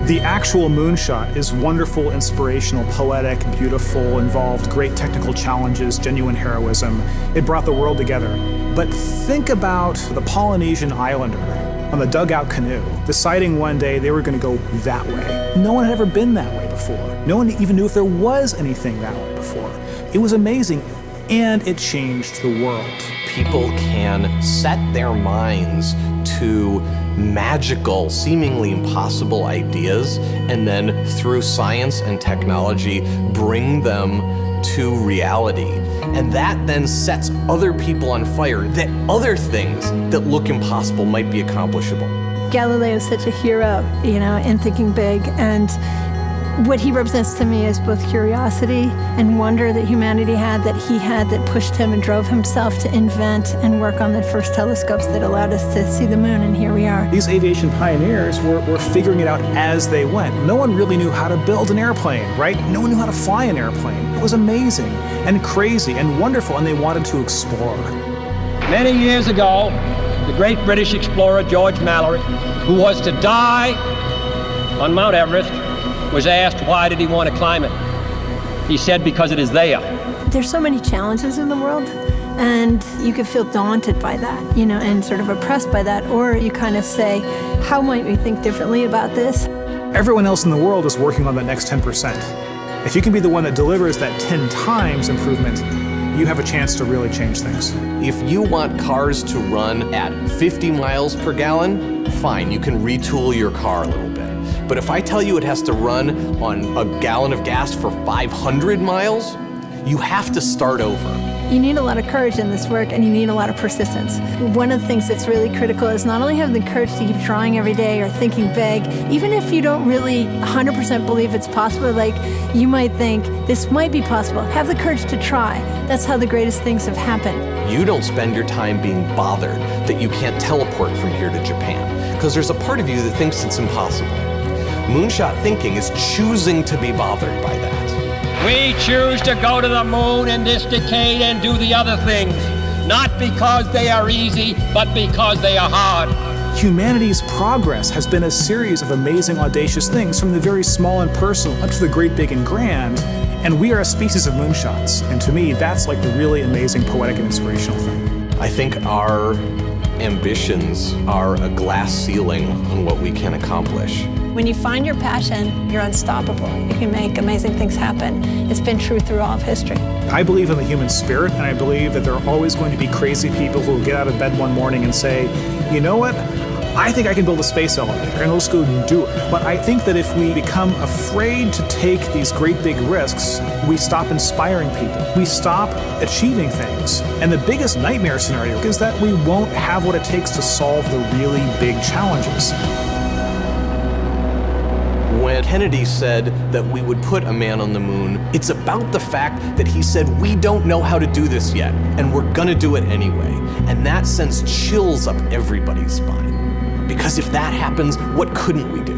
The actual Moonshot is wonderful, inspirational, poetic, beautiful, involved great technical challenges, genuine heroism. It brought the world together. But think about the Polynesian islander on the dugout canoe, deciding one day they were going to go that way. No one had ever been that way before. No one even knew if there was anything that way before. It was amazing, and it changed the world. People can set their minds to magical, seemingly impossible ideas, and then through science and technology, bring them to reality. And that then sets other people on fire, that other things that look impossible might be accomplishable. Galileo is such a hero, in thinking big, and what he represents to me is both curiosity and wonder that humanity had, that pushed him and drove himself to invent and work on the first telescopes that allowed us to see the moon, and here we are. These aviation pioneers were figuring it out as they went. No one really knew how to build an airplane, right? No one knew how to fly an airplane. It was amazing and crazy and wonderful, and they wanted to explore. Many years ago, the great British explorer George Mallory, who was to die on Mount Everest, was asked why did he want to climb it. He said, because it is there. There's so many challenges in the world, and you can feel daunted by that, and sort of oppressed by that, or you kind of say, how might we think differently about this? Everyone else in the world is working on that next 10%. If you can be the one that delivers that 10 times improvement, you have a chance to really change things. If you want cars to run at 50 miles per gallon, fine, you can retool your car a little bit. But if I tell you it has to run on a gallon of gas for 500 miles, you have to start over. You need a lot of courage in this work, and you need a lot of persistence. One of the things that's really critical is not only having the courage to keep trying every day or thinking big, even if you don't really 100% believe it's possible, like you might think this might be possible, have the courage to try. That's how the greatest things have happened. You don't spend your time being bothered that you can't teleport from here to Japan, because there's a part of you that thinks it's impossible. Moonshot thinking is choosing to be bothered by that. We choose to go to the moon in this decade and do the other things, not because they are easy, but because they are hard. Humanity's progress has been a series of amazing, audacious things, from the very small and personal up to the great, big, and grand. And we are a species of moonshots. And to me, that's like the really amazing, poetic, and inspirational thing. I think our ambitions are a glass ceiling on what we can accomplish. When you find your passion, you're unstoppable. You can make amazing things happen. It's been true through all of history. I believe in the human spirit, and I believe that there are always going to be crazy people who will get out of bed one morning and say, you know what? I think I can build a space elevator, and let's go and do it. But I think that if we become afraid to take these great big risks, we stop inspiring people. We stop achieving things. And the biggest nightmare scenario is that we won't have what it takes to solve the really big challenges. When Kennedy said that we would put a man on the moon, it's about the fact that he said, we don't know how to do this yet, and we're gonna do it anyway. And that sends chills up everybody's spine. Because if that happens, what couldn't we do?